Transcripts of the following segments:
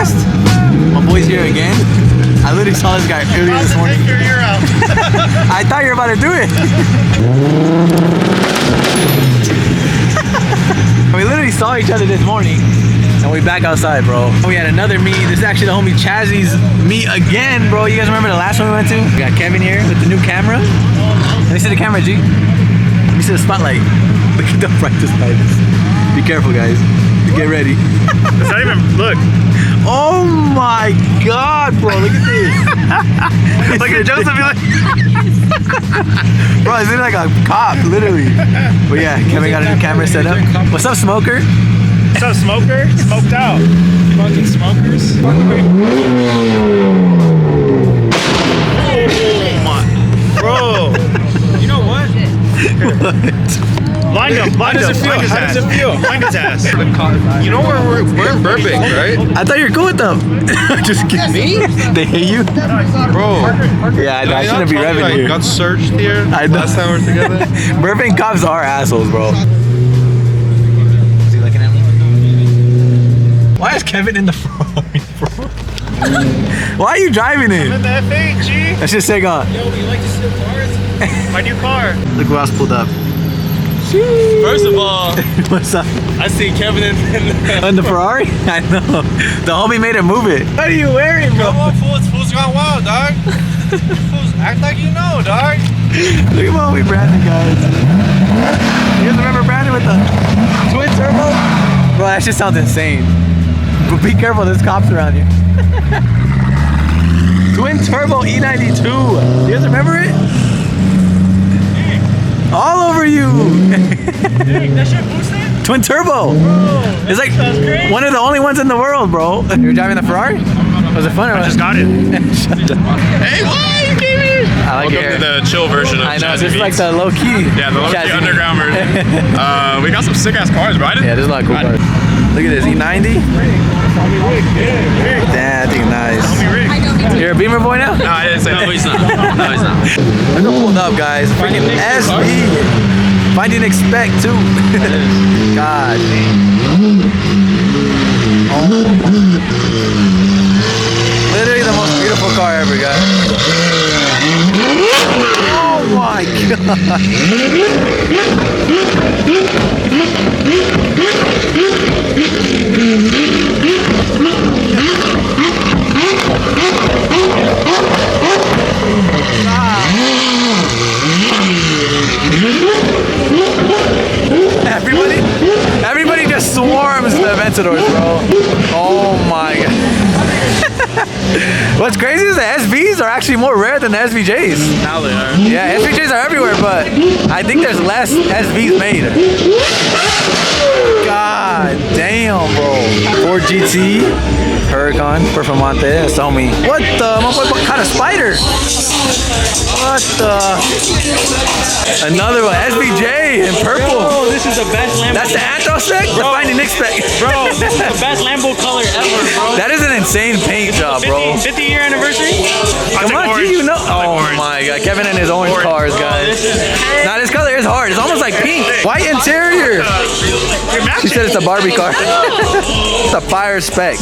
fast. My boy's here again. I literally saw this guy earlier this morning. Take your ear out. I thought you were about to do it. We literally saw each other this morning. And we back outside, bro. We had another meet. This is actually the homie Chazzy's meet again, bro. You guys remember the last one we went to? We got Kevin here with the new camera. Let me see the camera, G. Let me see the spotlight. Look at the brightest lights. Be careful, guys. Get ready. It's not even, look. Oh my God, bro. Look at this. Look at Joseph. Bro, it's like a cop, literally. But yeah, Kevin got a new camera set up. What's up, smoker? What's up, smoker? Smoked out. Fucking smokers. Oh my. Bro. You know what? Blind him. Blind him. Blind his ass. Blind his ass. You know we're in Burbank, right? I thought you were cool with them. Just kidding. Me? They hate you? Bro. Yeah, I shouldn't be revving I here. got searched here last time we were together. Burbank cops are assholes, bro. Is he looking at me? Why is Kevin in the Ferrari, bro? Why are you driving it? I'm in the F80. That's just sick on. Yo, you like to steal cars? My new car. Look who else pulled up. First of all, What's up? I see Kevin in On the Ferrari? I know. The homie made him move it. What are you wearing, bro? Come on, fools gone wild, dog. Fools, act like you know, dog. Look at my homie Brandon, guys. You guys remember Brandon with the twin turbo? Bro, that shit sounds insane. But be careful, there's cops around you. Twin turbo E92. You guys remember it? All over you. That shit boosted? Twin turbo. Bro, It's like one of the only ones in the world, bro. You were driving the Ferrari? Was it fun or what? I just got it. Hey, why you gave me? I like Welcome it. to the chill version of I know, Jazzy this is like Beats. the low key. Yeah, the low-key Jazzy. underground version. We got some sick ass cars, bro. Yeah, there's a lot of cool cars. Look at this, E90. Damn, that thing nice. You're a Beamer boy now? No, I didn't say that. no, he's not. No, he's not. Look who pulled up, guys. Freaking SB. FindingNick spec too. God. Literally the most beautiful car ever, guys. Oh my God. Everybody just swarms the Aventadors, bro. Oh my God. What's crazy is the SVs are actually more rare than the SVJs. Now they are. Yeah, SVJs are everywhere, but I think there's less SVs made. God damn, bro. Ford GT, Huracan, Performante, that's the homie. What the? What kind of spider? What the? Another one, SVJ in purple. Bro, this is the best Lambo. That's the Antro spec? The FindingNick spec. Bro, this is the best Lambo color ever, bro. That is an insane paint job, bro. 50-year anniversary? Come on, G, you know. Oh my God, Kevin and his orange cars, guys. Nah, this color is hard. It's almost like pink. White interior. She said it's a Barbie car. It's a fire spec.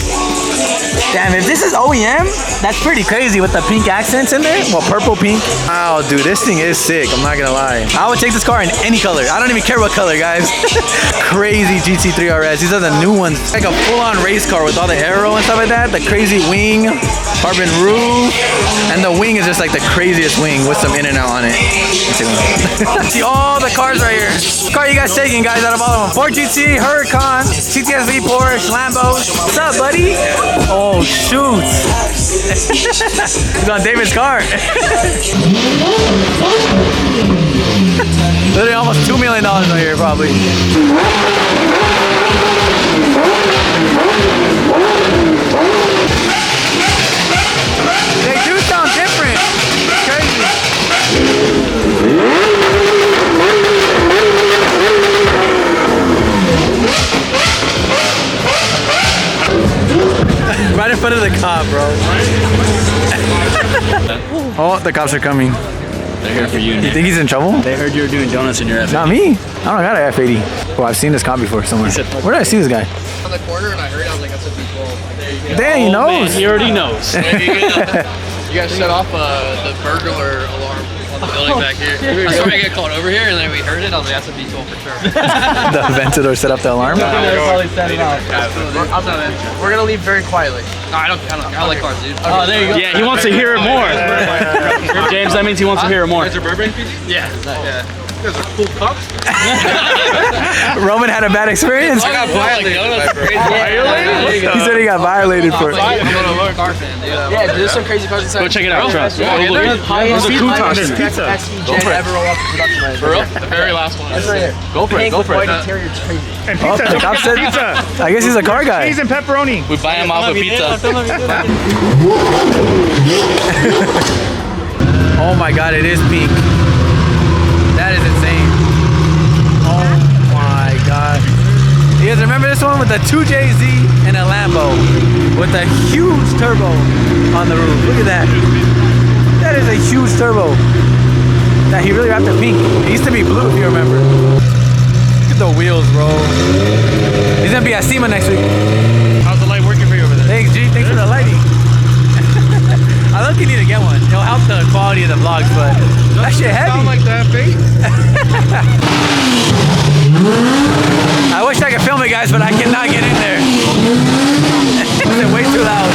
Damn, if this is OEM, that's pretty crazy with the pink accents in there. Well, purple, pink. Wow, dude, this thing is sick. I'm not gonna lie. I would take this car in any color. I don't even care what color, guys. Crazy GT3 RS. These are the new ones. Like a full-on race car with all the aero and stuff like that. The crazy wing, carbon roof, and the wing is just like the craziest wing with some in and out on it. See all the cars right here. What car you guys taking, guys, out of all of them? Ford GT, Huracan, CTSV, Porsche, Lambos. What's up, buddy? Oh, shoot. He's on David's car. Literally almost $2 million right here, probably. They do sound different. It's crazy. Right in front of the cop, bro. Oh, the cops are coming. They're here for you, You Nick. think he's in trouble? They heard you were doing donuts in your F80. Not me. I don't got an F80. Well, I've seen this car before somewhere. Where did I see this guy? On the corner, and I heard, I was like, that's a B12. Damn, he knows. Man, he already knows. You guys set off the burglar alarm on the building back here. I saw me get called over here, and then we heard it. I was like, that's a B12 for sure. The Aventador set up the alarm. We're gonna leave very quietly. No, I don't like cars, dude. Oh, there you go. Yeah, he wants to hear it more. James, that means he wants to hear it more. Is there Burbank PG? Yeah. You guys are cool cops. Roman had a bad experience. I got violated. He said he got violated for it. I'm a car fan, dude. Yeah, there's some crazy cars inside. Go check it out. Trust. Yeah, There's a COLTON. For real? The very last one. That's right here. Go for it. Go for it. And Oh, pizza. the cop said, Pizza. I guess he's a car guy. Cheese and pepperoni. We buy him off a pizza. Oh my god, it is pink. That is insane. Oh my god. You guys remember this one with the 2JZ and a Lambo with a huge turbo on the roof? Look at that. That is a huge turbo. That he really wrapped it pink. It used to be blue if you remember. Look at the wheels, bro. He's gonna be at SEMA next week. How's the light working for you over there? Thanks, G. Thanks for the lighting. I look, you need to get one. It'll help the quality of the vlogs, but that shit heavy. Sound like that, babe? I wish I could film it, guys, but I cannot get in there. It's way too loud.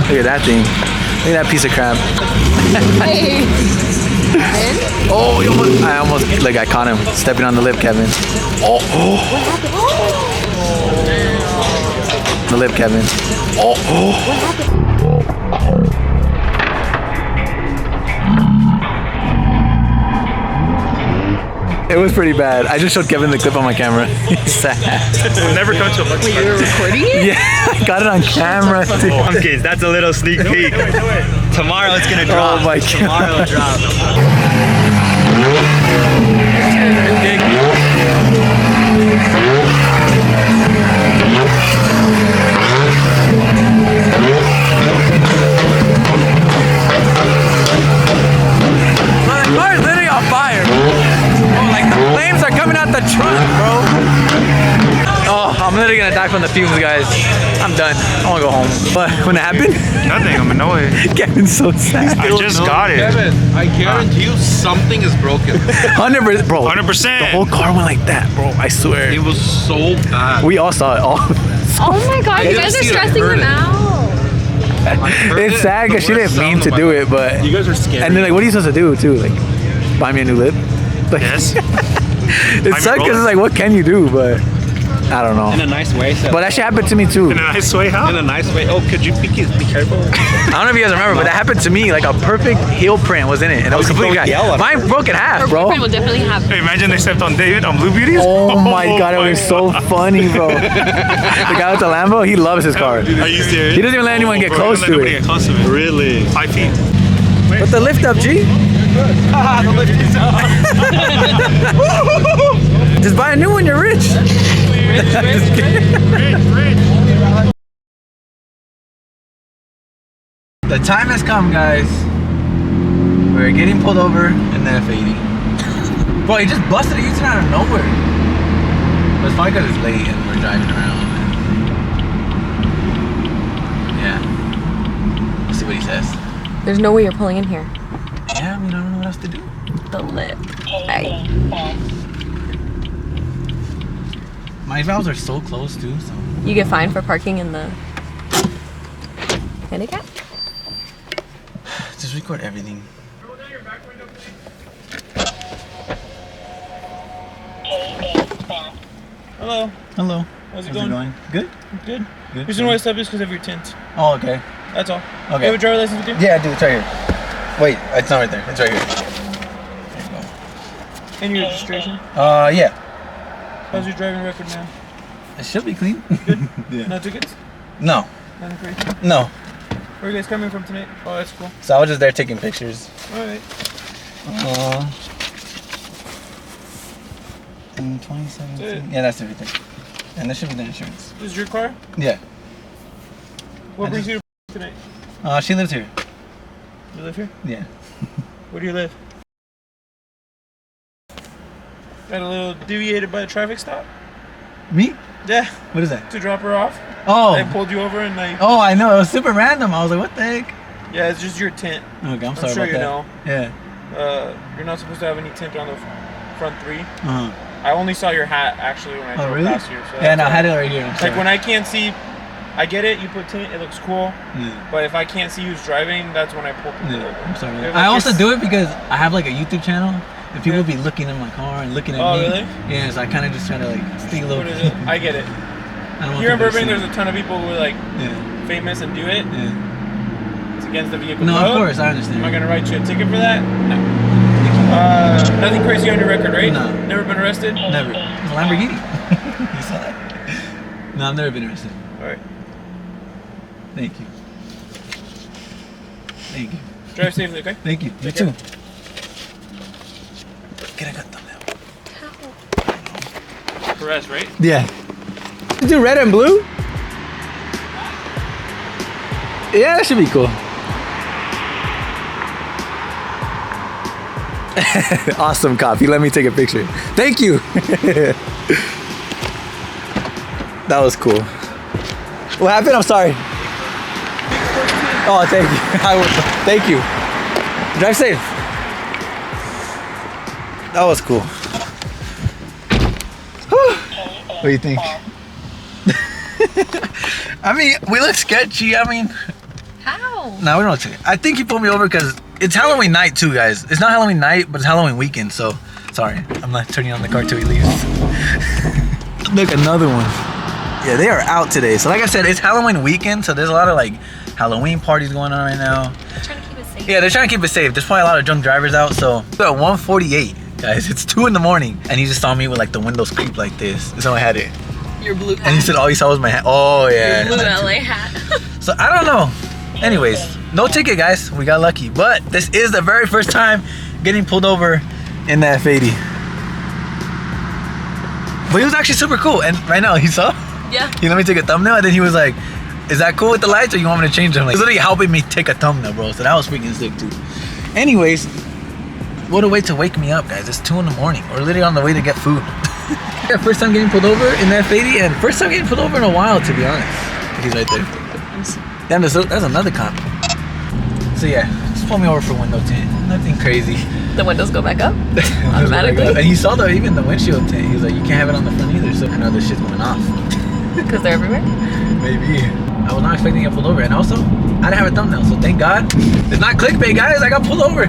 Look at that thing. Look at that piece of crap. Oh, I almost like I caught him stepping on the lip, Kevin. Oh. The lip, Kevin. Oh. It was pretty bad. I just showed Kevin the clip on my camera. He's sad. We'll never come to a Wait, you were recording it? Yeah, I got it on camera. Dude. Kids, that's a little sneak peek. Tomorrow it's gonna drop. Oh my god. Tomorrow it'll drop. The car is literally on fire. Oh, like the flames are coming out the trunk, bro. Oh, I'm literally gonna die from the fumes, guys. I'm done. I wanna go home. But when it happened, Nothing, I'm annoyed. Kevin's so sad. I just got it. Kevin, I guarantee you something is broken. 100%, bro. 100%. The whole car went like that, bro. I swear. It was so bad. We all saw it. All. Oh my god, you guys are stressing them out. It's sad because she didn't mean to do it, but. You guys are scared. And then like, what are you supposed to do too? Like, buy me a new lip? Like, Yes. it sucks because it's like, what can you do? But I don't know. In a nice way. So But that shit happened to me too. In a nice way, how? in a nice way. Oh, could you be careful? I don't know if you guys remember, but that happened to me. Like a perfect heel print was in it, and it was completely don't yell at mine broke in half, Her bro. boyfriend will definitely have. Hey, imagine they stepped on David on Blue Beauties. Oh my god, it was so funny, bro. The guy with the Lambo, he loves his car. Are you serious? He doesn't even let anyone get Bro, close don't let to nobody it. get close to it. Really? 5 feet. Put the lift up, G. Just buy a new one, you're rich. Just kidding. The time has come, guys. We're getting pulled over in the F80. Bro, he just busted a U-turn out of nowhere. But it's probably because it's late and we're driving around. Yeah. We'll see what he says. There's no way you're pulling in here. Yeah, I mean, I don't know what else to do. The lip. Hey. My valves are so close, too, so. You get fined for parking in the handicap? Just record everything. Hello. Hello. How's it going? Good? Good. Good. Reason why I stopped is because of your tint. Oh, okay. That's all. Okay. You have a driver license with you? Yeah, I do. It's right here. Wait, it's not right there. It's right here. There you And your registration? go. Yeah. How's your driving record now? It should be clean. Yeah. No tickets? No. Nothing crazy. No. Where are you guys coming from tonight? Oh, that's cool. So I was just there taking pictures. Alright. 2017. That's it. Yeah, that's everything. And that should be the insurance. This is your car? Yeah. What brings you to tonight? She lives here. You live here? Yeah. Where do you live? Got a little deviated by the traffic stop? Me? Yeah. What is that? To drop her off. Oh. I pulled you over and like. Oh, I know. It was super random. I was like, what the heck? Yeah, it's just your tint. Okay, I'm sorry sure about you that. know. Yeah. You're not supposed to have any tint on the front three. Uh-huh. I only saw your hat actually when I drove really? past you. So Yeah, no, I had it right here. I'm sorry. like when I can't see, I get it. You put tint, it looks cool. Yeah. But if I can't see who's driving, that's when I pull people over. I'm sorry. Like, I also it's- do it because I have like a YouTube channel, and people be looking at my car and looking at me. Oh, really? Yeah, so I kind of just try to like stay low. What is it? I get it. I don't want Here in people to Burbank, see. there's a ton of people who are like Yeah. famous and do it. Yeah. It's against the vehicle No, code. of course, I understand. Am I gonna write you a ticket for that? No. Nothing crazy on your record, right? No. Never been arrested? Never. It's a Lamborghini. You saw that? No, I've never been arrested. Alright. Thank you. Thank you. Drive safely, okay? Thank you. You Take care. too. Get a good thumbnail. Perez, right? Yeah. You do red and blue? Yeah, that should be cool. Awesome copy. Let me take a picture. Thank you. That was cool. What happened? I'm sorry. Oh, thank you. Thank you. Drive safe. That was cool. What do you think? I mean, we look sketchy. I mean, How? no, we don't look sketchy. I think he pulled me over because it's Halloween night too, guys. It's not Halloween night, but it's Halloween weekend. So, sorry, I'm not turning on the car till he leaves. Look, another one. Yeah, they are out today. So, like I said, it's Halloween weekend, so there's a lot of like Halloween parties going on right now. I'm trying to keep it safe. Yeah, they're trying to keep it safe. There's probably a lot of drunk drivers out. So, we're at 1:48, guys. It's 2 in the morning, and he just saw me with like the windows creeped like this. So I had it. Your blue hat. And he said all he saw was my hat. Oh yeah. Your blue LA hat. So I don't know. Anyways, no ticket, guys. We got lucky. But this is the very first time getting pulled over in the F80. But he was actually super cool. And right now, he saw? Yeah. He let me take a thumbnail, and then he was like, is that cool with the lights, or you want me to change them? Like, he was literally helping me take a thumbnail, bro. So that was freaking sick too. Anyways, what a way to wake me up, guys. It's 2 in the morning. We're literally on the way to get food. Yeah, first time getting pulled over in the F80, and first time getting pulled over in a while, to be honest. He's right there. Damn, that's another cop. So yeah, just pull me over for window tint. Nothing crazy. The windows go back up automatically And he saw even the windshield tint. He was like, you can't have it on the front either. So I know this shit's going off. because they're everywhere. Maybe. I was not expecting to get pulled over, and also I didn't have a thumbnail, so thank God. It's not clickbait, guys. I got pulled over.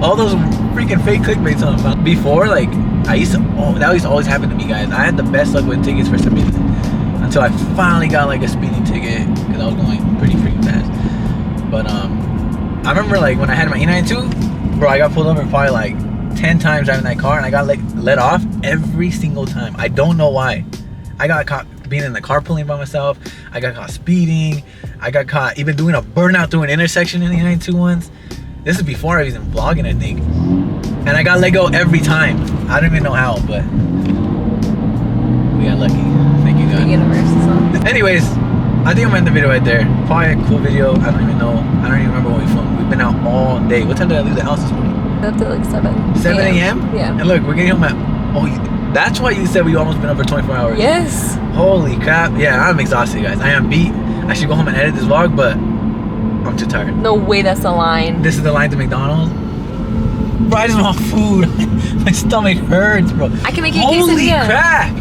All those freaking fake clickbaits on the phone. Before, like, that used to always happen to me, guys. I had the best luck with tickets for some reason until I finally got like a speeding ticket because I was going pretty freaking fast. But I remember like when I had my E92, bro, I got pulled over probably like 10 times driving that car, and I got like let off every single time. I don't know why. I got caught being in the carpooling by myself. I got caught speeding. I got caught even doing a burnout through an intersection in the E92 once. This is before I was even vlogging, I think. And I got let go every time. I don't even know how, but we got lucky. Thank you, The God. universe is on. Anyways, I think I'm gonna end the video right there. Probably a cool video. I don't even know. I don't even remember when we filmed. We've been out all day. What time did I leave the house this morning? Up to like 7. 7 a.m.? Yeah. And look, we're getting home at... Oh, that's why you said we almost been up for 24 hours. Yes. Holy crap. Yeah, I'm exhausted, guys. I am beat. I should go home and edit this vlog, but I'm too tired. No way that's the line. This is the line to McDonald's. Bro, I just want food. My stomach hurts, bro. I can make you a Holy quesadilla. crap.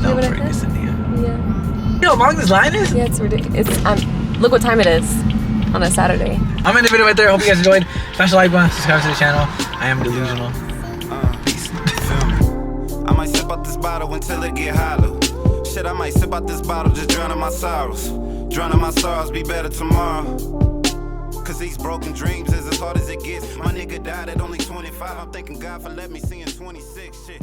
No, want a for a quesadilla. Yeah. You know how long this line is? Yeah, it's ridiculous. Look what time it is on a Saturday. I'm in the video right there. Hope you guys enjoyed. Smash the like button, subscribe to the channel. I am delusional. Peace. I might sip out this bottle until it get hollow. Shit, I might sip out this bottle, just drowning my sorrows. Drowning my sorrows, be better tomorrow. Cause these broken dreams is as hard as it gets. My nigga died at only 25. I'm thanking God for letting me see in 26. Shit.